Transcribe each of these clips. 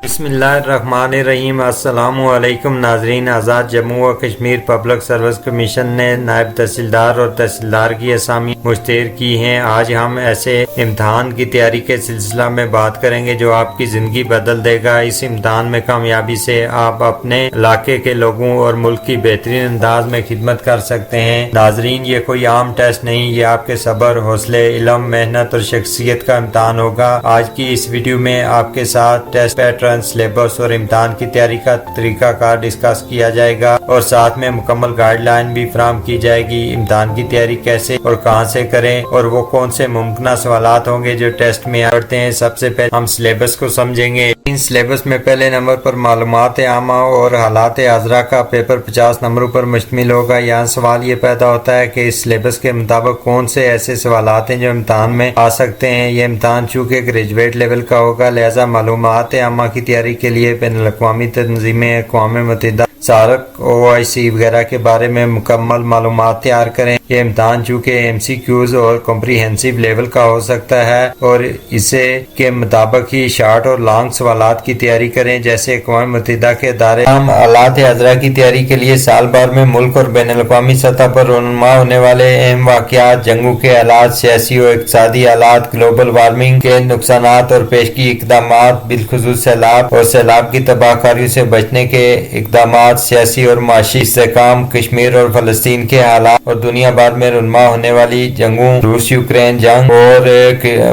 بسم اللہ الرحمن الرحیم۔ السلام علیکم ناظرین۔ آزاد جموں و کشمیر پبلک سروس کمیشن نے نائب تحصیلدار اور تحصیلدار کی اسامی مشتہر کی ہیں۔ آج ہم ایسے امتحان کی تیاری کے سلسلہ میں بات کریں گے جو آپ کی زندگی بدل دے گا۔ اس امتحان میں کامیابی سے آپ اپنے علاقے کے لوگوں اور ملک کی بہترین انداز میں خدمت کر سکتے ہیں۔ ناظرین، یہ کوئی عام ٹیسٹ نہیں، یہ آپ کے صبر، حوصلے، علم، محنت اور شخصیت کا امتحان ہوگا۔ آج کی اس ویڈیو میں آپ کے ساتھ ٹیسٹ پیٹرن، سلیبس اور امتحان کی تیاری کا طریقہ کار ڈسکس کیا جائے گا اور ساتھ میں مکمل گائیڈ لائن بھی فراہم کی جائے گی۔ امتحان کی تیاری کیسے اور کہاں سے کریں اور وہ کون سے ممکنہ سوالات ہوں گے جو ٹیسٹ میں آتے ہیں۔ سب سے پہلے ہم سلیبس کو سمجھیں گے۔ سلیبس میں پہلے نمبر پر معلومات عامہ اور حالات حاضرہ کا پیپر 50 نمبروں پر مشتمل ہوگا۔ یہاں سوال یہ پیدا ہوتا ہے کہ اس سلیبس کے مطابق کون سے ایسے سوالات ہیں جو امتحان میں آ سکتے ہیں۔ یہ امتحان چونکہ گریجویٹ لیول کا ہوگا، لہذا معلومات عامہ کی تیاری کے لیے بین الاقوامی تنظیمیں، اقوام متحدہ، سارک، OIC وغیرہ کے بارے میں مکمل معلومات تیار کریں۔ یہ امتحان چونکہ MCQs اور کمپریہنسو لیول کا ہو سکتا ہے اور اسے کے مطابق ہی شارٹ اور لانگ سوالات کی تیاری کریں، جیسے اقوام متحدہ کے ادارے عام حالات حاضرہ کی تیاری کے لیے سال بھر میں ملک اور بین الاقوامی سطح پر رونما ہونے والے اہم واقعات، جنگوں کے حالات، سیاسی و اقتصادی حالات، گلوبل وارمنگ کے نقصانات اور پیشگی اقدامات، بالخصوص سیلاب اور سیلاب کی تباہ کاریوں سے بچنے کے اقدامات، سیاسی اور معاشی استحکام، کشمیر اور فلسطین کے حالات اور دنیا بھر میں رونما ہونے والی جنگوں، روس یوکرین جنگ اور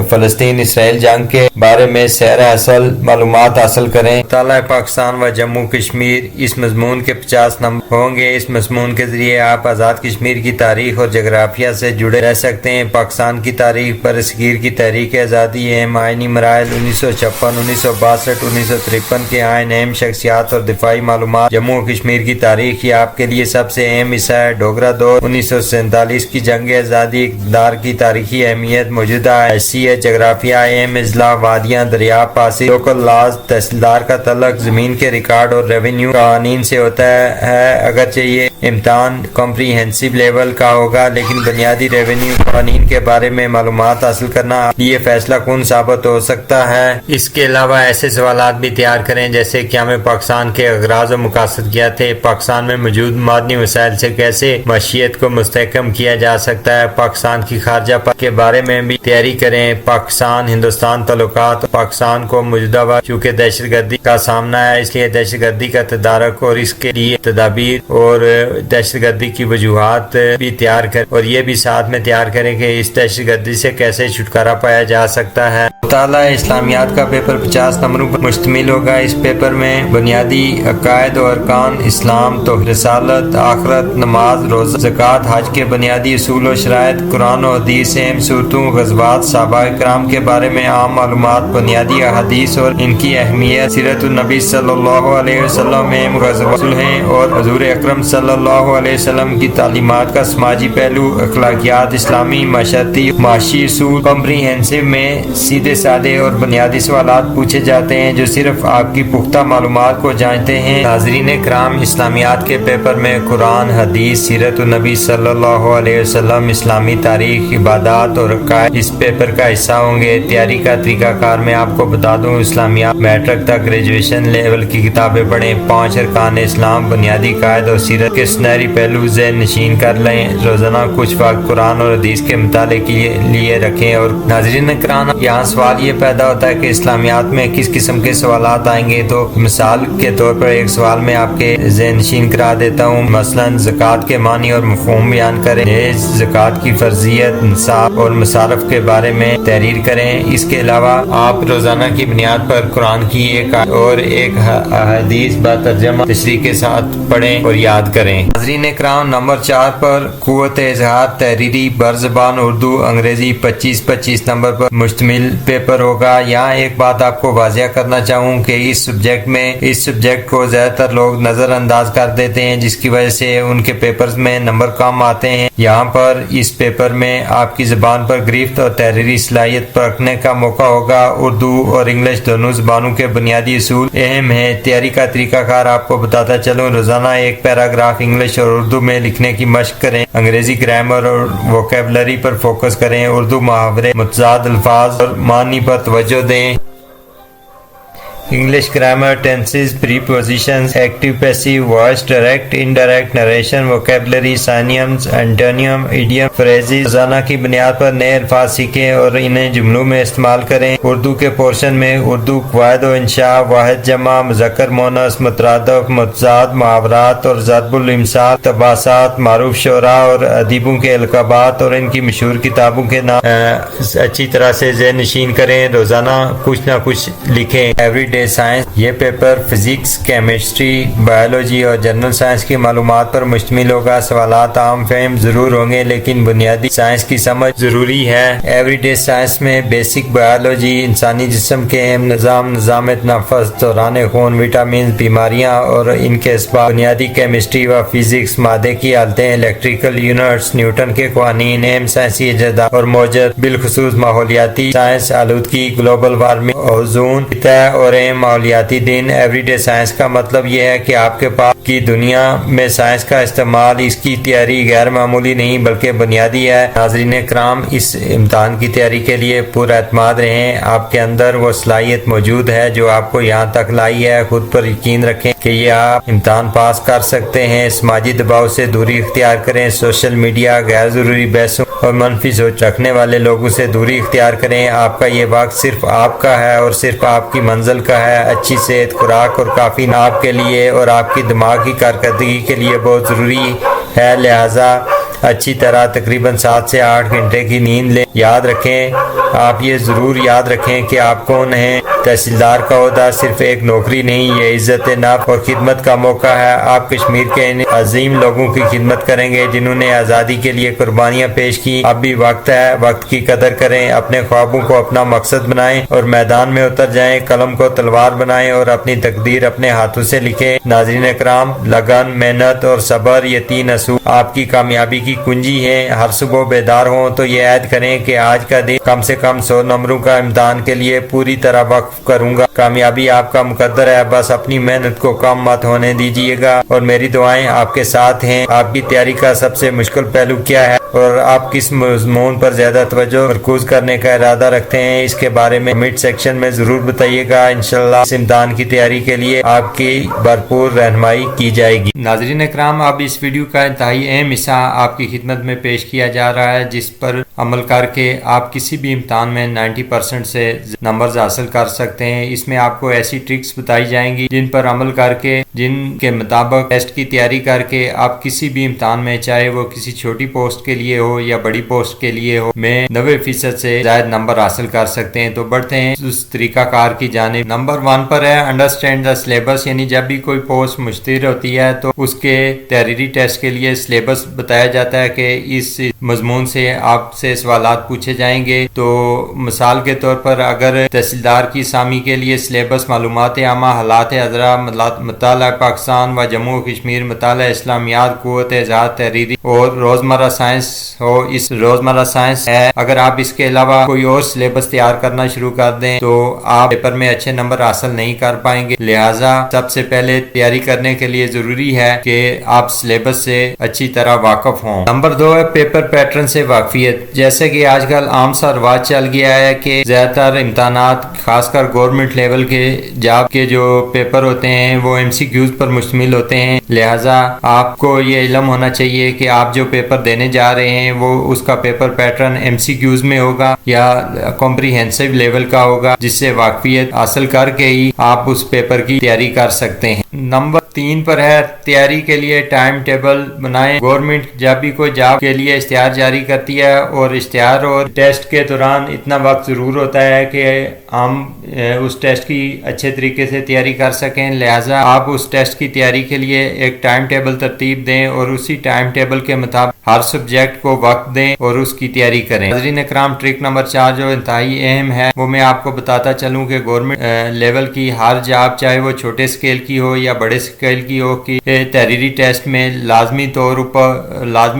فلسطین اسرائیل جنگ کے بارے میں سیر اصل معلومات حاصل کریں۔ مطالعہ پاکستان و جموں کشمیر، اس مضمون کے 50 نمبر ہوں گے۔ اس مضمون کے ذریعے آپ آزاد کشمیر کی تاریخ اور جغرافیہ سے جڑے رہ سکتے ہیں۔ پاکستان کی تاریخ، برصغیر کی تحریک آزادی، اہم آئینی مراحل، 1956، 1962، 1953 کے آئین، اہم شخصیات اور دفاعی معلومات۔ جموں و کشمیر کی تاریخ، یہ آپ کے لیے سب سے اہم حصہ ہے۔ ڈوگرا دور، 1947 کی جنگ آزادی، اقتدار کی تاریخی اہمیت، موجودہ حیثیت، جغرافیہ، اہم اضلاع، وادیاں، دریا، پاسی، لوکل لاز، تحصیلدار کا تعلق زمین کے ریکارڈ اور ریونیو قوانین سے ہوتا ہے۔ اگرچہ یہ امتحان کمپریہنسو لیول کا ہوگا، لیکن بنیادی ریونیو قوانین کے بارے میں معلومات حاصل کرنا یہ فیصلہ کن ثابت ہو سکتا ہے۔ اس کے علاوہ ایسے سوالات بھی تیار کریں جیسے قیام پاکستان کے اغراض و مقاصد کیا تھے، پاکستان میں موجود معدنی وسائل سے کیسے معیشت کو مستحکم کیا جا سکتا ہے، پاکستان کی خارجہ کے بارے میں بھی تیاری کریں، پاکستان ہندوستان تعلقات، پاکستان کو موجودہ وقت چونکہ دہشت گردی کا سامنا ہے، اس لیے دہشت گردی کا تدارک اور اس کے لیے تدابیر اور دہشت گردی کی وجوہات بھی تیار کریں، اور یہ بھی ساتھ میں تیار کریں کہ اس دہشت گردی سے کیسے چھٹکارا پایا جا سکتا ہے۔ مطالعہ اسلامیات کا پیپر 50 نمبروں پر مشتمل ہوگا۔ اس پیپر میں بنیادی عقائد و ارکان اسلام، توحید، رسالت، آخرت، نماز، روزہ، زکوٰۃ، حج کے بنیادی اصول و شرائط، قرآن و حدیث، اہم صورتوں، غزوات، صحابہ کرام کے بارے میں عام معلومات، بنیادی احادیث اور ان کی اہمیت، سیرت النبی صلی اللہ علیہ وسلم، اہم غزوات ہیں اور حضور اکرم صلی اللہ علیہ وسلم کی تعلیمات کا سماجی پہلو، اخلاقیات، اسلامی معاشرتی معاشی اصول۔ کمپریہنسو میں سیدھے سادے اور بنیادی سوالات پوچھے جاتے ہیں جو صرف آپ کی پختہ معلومات کو جانچتے ہیں۔ ناظرین کرام، اسلامیات کے پیپر میں قرآن، حدیث، سیرت النبی صلی اللہ علیہ وسلم، اسلامی تاریخ، عبادات اور عقائد اس پیپر کا حصہ ہوں گے۔ تیاری کا طریقہ کار میں آپ کو بتا دوں، اسلامیات میٹرک تک گریجویشن لیول کی کتابیں پڑھیں، 5 ارکان اسلام، بنیادی قائد اور سیرت کے سنہری پہلو ذہن نشین کر لیں، روزانہ کچھ وقت قرآن اور حدیث کے مطالعے کے لیے رکھیں۔ اور ناظرین کرام، یہاں سوال یہ پیدا ہوتا ہے کہ اسلامیات میں کس قسم کے سوالات آئیں گے، تو مثال کے طور پر ایک سوال میں آپ کے ذہن نشین کرا دیتا ہوں، مثلا زکوٰۃ کے معنی اور مفہوم بیان کریں، زکوٰۃ کی فرضیت، نصاب اور مصارف کے بارے میں تحریر کریں۔ اس کے علاوہ آپ روزانہ کی بنیاد پر قرآن کی ایک اور ایک حدیث بترجمہ تشریح کے ساتھ پڑھیں اور یاد کریں۔ ناظرین کرام، نمبر 4 پر قوت اظہار تحریری برزبان اردو انگریزی 25 نمبر پر مشتمل پیپر ہوگا۔ یہاں ایک بات آپ کو واضح کرنا چاہوں کہ اس سبجیکٹ کو زیادہ تر لوگ نظر انداز کر دیتے ہیں، جس کی وجہ سے ان کے پیپرز میں نمبر کم آتے ہیں۔ یہاں پر اس پیپر میں آپ کی زبان پر گرفت اور تحریری صلاحیت پرکھنے کا موقع ہوگا۔ اردو اور انگلش دونوں زبانوں کے بنیادی اصول اہم ہیں۔ تیاری کا طریقہ کار آپ کو بتاتا چلوں، روزانہ ایک پیراگراف انگلش اور اردو میں لکھنے کی مشق کریں، انگریزی گرامر اور ووکیبلری پر فوکس کریں، اردو محاورے، متضاد الفاظ اور معنی پر توجہ دیں۔ English grammar, tenses, prepositions, active, passive, voice, direct, indirect, narration, vocabulary, synonyms, antonyms, idiom, phrases रोजाना की बुनियाद पर नए अल्फाज सीखें और इन्हें जुमलों में इस्तेमाल करें। उर्दू के पोर्शन में उर्दू क़वायद व इंशा, वाहिद जमा, मुज़क्कर मोनस, मुतरादफ, मुतज़ाद, मुहावरात और ज़रबुल इमसाल, तबासात, मारूफ शोरा और अदीबों के अलक़ाबात और इनकी मशहूर किताबों के नाम अच्छी तरह से ज़हन नशीन करें। रोजाना कुछ ना कुछ लिखें। एवरीडे साइंस, ये पेपर फिजिक्स, केमिस्ट्री, बायोलॉजी और जनरल साइंस की मालूमात पर मुश्तमिल होगा। सवालात आम फहम ज़रूर होंगे लेकिन बुनियादी साइंस की समझ ज़रूरी है। एवरीडे साइंस में बेसिक बायोलॉजी, इंसानी जिस्म के अहम निज़ाम, निज़ाम तनफ़ुस, दौरान खून, विटामिन, बीमारियाँ और इनके असबाब, बुनियादी केमिस्ट्री व फिजिक्स, मादे की हालतें, इलेक्ट्रिकल यूनिट्स, न्यूटन के क़वानीन, अहम साइंसी इजादात और मौजूद बिलखुसूस माहौलियाती साइंस, आलूदगी, ग्लोबल वार्मिंग, ओज़ोन तय और अहम माहौलियाती दिन। एवरीडे साइंस का मतलब यह है कि आपके पास की दुनिया में साइंस का इस्तेमाल, इसकी तैयारी गैर मामूली नहीं बल्कि बुनियादी है। नाज़रीन कराम, इस इम्तिहान की तैयारी के लिए पूरा एतमाद रहें। आपके अंदर वो सलाहियत मौजूद है जो आपको यहाँ तक लाई है। खुद पर यकीन रखें कि ये आप इम्तिहान पास कर सकते हैं। समाजी दबाव से दूरी इख्तियार करें। सोशल मीडिया, गैर ज़रूरी बहसों और मनफी सोच रखने वाले लोगों से दूरी इख्तियार करें। आपका ये वक्त सिर्फ आपका है और सिर्फ आपकी मंजिल का है। अच्छी सेहत, खुराक और काफ़ी आपके लिए और आपकी दिमाग की कारकर्दगी के लिए बहुत ज़रूरी है। लिहाजा अच्छी तरह तकरीबन 7 से 8 घंटे की नींद लें। याद रखें, आप ये ज़रूर याद रखें कि आप कौन हैं। तहसीलदार का ओहदा सिर्फ एक नौकरी नहीं, ये इज़्ज़त नफ्स और खिदमत का मौका है। आप कश्मीर के इन अजीम लोगों की खिदमत करेंगे जिन्होंने आज़ादी के लिए कुर्बानियाँ पेश की। अब भी वक्त है, वक्त की कदर करें। अपने ख्वाबों को अपना मकसद बनाएं और मैदान में उतर जाएं। कलम को तलवार बनाएं और अपनी तकदीर अपने हाथों से लिखें। नाज़रीन कराम, लगन, मेहनत और सब्र, ये 3 असूल आपकी कामयाबी की कुंजी है। हर सुबह बेदार हों तो ये ऐद करें कि आज का दिन कम से कम 100 नंबरों का इम्तिहान के लिए पूरी तरह वक्फ करूंगा। कामयाबी आपका मुकद्दर है, बस अपनी मेहनत को कम मत होने दीजिएगा और मेरी दुआएं आपके साथ हैं। आपकी तैयारी का सबसे मुश्किल पहलू क्या है और आप किस मज़मून पर ज्यादा तवज्जो मरकूज करने का इरादा रखते हैं, इसके बारे में कमेंट सेक्शन में जरूर बताइएगा। इंशाल्लाह इस इम्तिहान की तैयारी के लिए आपकी भरपूर रहनुमाई की जाएगी। नाज़रीन इकराम, अब इस वीडियो का इंतहाई अहम हिस्सा आपकी खिदमत में पेश किया जा रहा है जिस पर अमल करके आप किसी भी इम्तिहान में 90% से नंबर्स हासिल कर सकते हैं। इसमें आपको ऐसी ट्रिक्स बताई जाएंगी जिन पर अमल करके, जिनके मुताबिक टेस्ट की तैयारी करके आप किसी भी इम्तिहान में, चाहे वो किसी छोटी पोस्ट के लिए हो या बड़ी पोस्ट के लिए हो, में 90% से ज्यादा नंबर हासिल कर सकते हैं। तो बढ़ते हैं उस तरीकाकार की जानिब। नंबर 1 पर है अंडरस्टैंड द सिलेबस, यानी जब भी कोई पोस्ट मुश्तिर होती है तो उसके तहरीरी टेस्ट के लिए सिलेबस बताया जाता है कि इस मजमून से आपसे सवालात पूछे जाएंगे। तो मिसाल के तौर पर अगर तहसीलदार की सामी के लिए सिलेबस मालूमात आमा, हालात हज़रा, मुताला पाकिस्तान व जम्मू कश्मीर, मुताला इस्लामियात, क़ुव्वत इज़हार तहरीरी और रोजमर्रा साइंस हो, इस रोजमर्रा साइंस है। अगर आप इसके अलावा कोई और सिलेबस तैयार करना शुरू कर दें तो आप पेपर में अच्छे नंबर हासिल नहीं कर पाएंगे। लिहाजा सबसे पहले तैयारी करने के लिए जरूरी है कि आप सिलेबस से अच्छी तरह वाकिफ हों। नंबर 2 है पेपर पैटर्न से वाकफियत। जैसे कि आजकल आम सा रवाज चल गया है कि ज्यादातर इम्तहानात, खासकर गवर्नमेंट लेवल के जॉब के जो पेपर होते हैं वो MCQs पर मुश्तमिल होते हैं। लिहाजा आपको ये इल्म होना चाहिए कि आप जो पेपर देने जा रहे हैं वो उसका पेपर पैटर्न MCQs में होगा या कॉम्प्रिहेंसिव लेवल का होगा, जिससे वाकफियत हासिल करके ही आप उस पेपर की तैयारी कर सकते हैं। नंबर 3 पर है तैयारी के लिए टाइम टेबल बनाएं। गवर्नमेंट जब भी कोई जॉब के लिए इश्तिहार जारी करती है और इश्तिहार और टेस्ट के दौरान इतना वक्त जरूर होता है कि हम उस टेस्ट की अच्छे तरीके से तैयारी कर सकें। लिहाजा आप उस टेस्ट की तैयारी के लिए एक टाइम टेबल तरतीब दें और उसी टाइम टेबल के मुताबिक हर सब्जेक्ट को वक्त दें और उसकी तैयारी करें। नाज़रीन इकराम, ट्रिक नंबर 4 जो इंतहाई अहम है वो मैं आपको बताता चलूँ कि गवर्नमेंट लेवल की हर जॉब, चाहे वो छोटे स्केल की हो या बड़े स्केल की हो, कि तहरीरी टेस्ट में लाजमी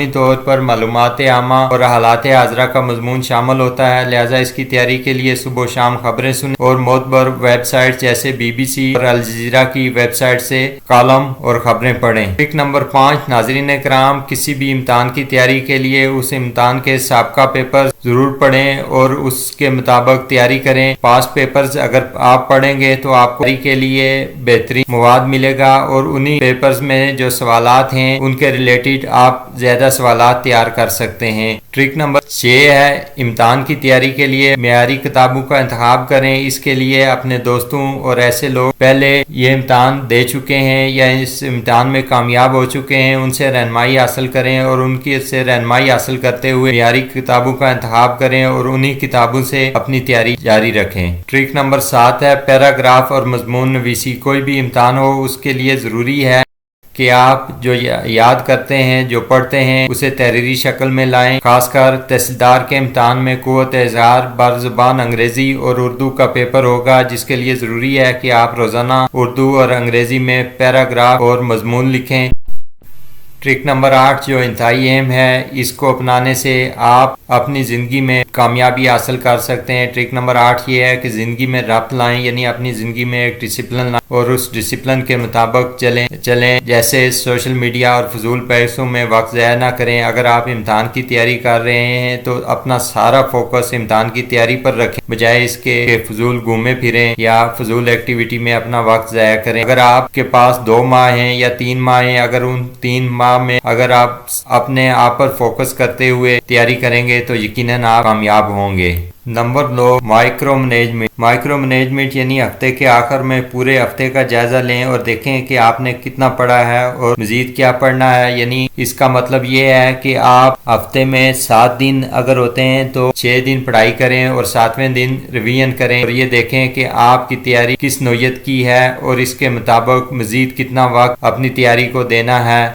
तौर पर मालूमात आमा और हालात हाजरा का मजमून शामिल होता है। लिहाजा इसकी तैयारी के लिए सुबह शाम खबरें सुनें और मोतबर वेबसाइट जैसे BBC और अल जज़ीरा की वेबसाइट से कॉलम और खबरें पढ़ें। ट्रिक नंबर 5, नाज़रीन इकराम, किसी भी इम्तिहान की तैयारी के लिए उस इम्तिहान के साबका पेपर ज़रूर पढ़ें और उसके मुताबिक तैयारी करें। पास पेपर्स अगर आप पढ़ेंगे तो आपको तैयारी के लिए बेहतरीन मवाद मिलेगा और उन्हीं पेपर्स में जो सवालात हैं उनके रिलेटेड आप ज़्यादा सवालात तैयार कर सकते हैं। ट्रिक नंबर 6 है इम्तिहान की तैयारी के लिए मेयारी किताबों का इंतखाब करें। इसके लिए अपने दोस्तों और ऐसे लोग पहले ये इम्तिहान दे चुके हैं या इस इम्तिहान में कामयाब हो चुके हैं उनसे रहनुमाई हासिल करें और उनकी से रहनुमाई हासिल करते हुए मेयारी किताबों का इंतखाब करें और उन्हीं किताबों से अपनी तैयारी जारी रखें। ट्रिक नंबर 7 है पैराग्राफ और मजमून नवीसी। कोई भी इम्तिहान हो उसके लिए ज़रूरी है कि आप जो याद करते हैं, जो पढ़ते हैं, उसे तहरीरी शक्ल में लाएं। खासकर तहसीलदार के इम्तिहान में कुव्वत इज़हार बरज़ुबान अंग्रेज़ी और उर्दू का पेपर होगा, जिसके लिए ज़रूरी है कि आप रोज़ाना उर्दू और अंग्रेज़ी में पैराग्राफ और मजमून लिखें। ट्रिक नंबर 8 जो इंतहाई अहम है, इसको अपनाने से आप अपनी ज़िंदगी में कामयाबी हासिल कर सकते हैं। ट्रिक नंबर 8 ये है कि ज़िंदगी में रब्त लाएं, यानी अपनी ज़िंदगी में एक डिसिप्लिन लाएं और उस डिसिप्लिन के मुताबिक चलें। जैसे सोशल मीडिया और फजूल पैसों में वक्त ज़ाया ना करें। अगर आप इम्तिहान की तैयारी कर रहे हैं तो अपना सारा फोकस इम्तिहान की तैयारी पर रखें, बजाय इसके फजूल घूमे फिरें या फजूल एक्टिविटी में अपना वक्त ज़ाया करें। अगर आपके पास 2 माह हैं या 3 माह हैं, अगर उन 3 माह में अगर आप अपने आप पर फोकस करते हुए तैयारी करेंगे तो यकीनन आप कामयाब होंगे। Number 2 micro management. Micro management यानी हफ्ते के आखिर में पूरे हफ्ते का जायजा लें और देखें कि आपने कितना पढ़ा है और मजीद क्या पढ़ना है। यानी इसका मतलब ये है कि आप हफ्ते में 7 दिन अगर होते हैं तो 6 दिन पढ़ाई करें और 7वें दिन रिवीजन करें और ये देखें कि आपकी तैयारी किस नौयत की है और इसके मुताबिक मजीद कितना वक्त अपनी तैयारी को देना है।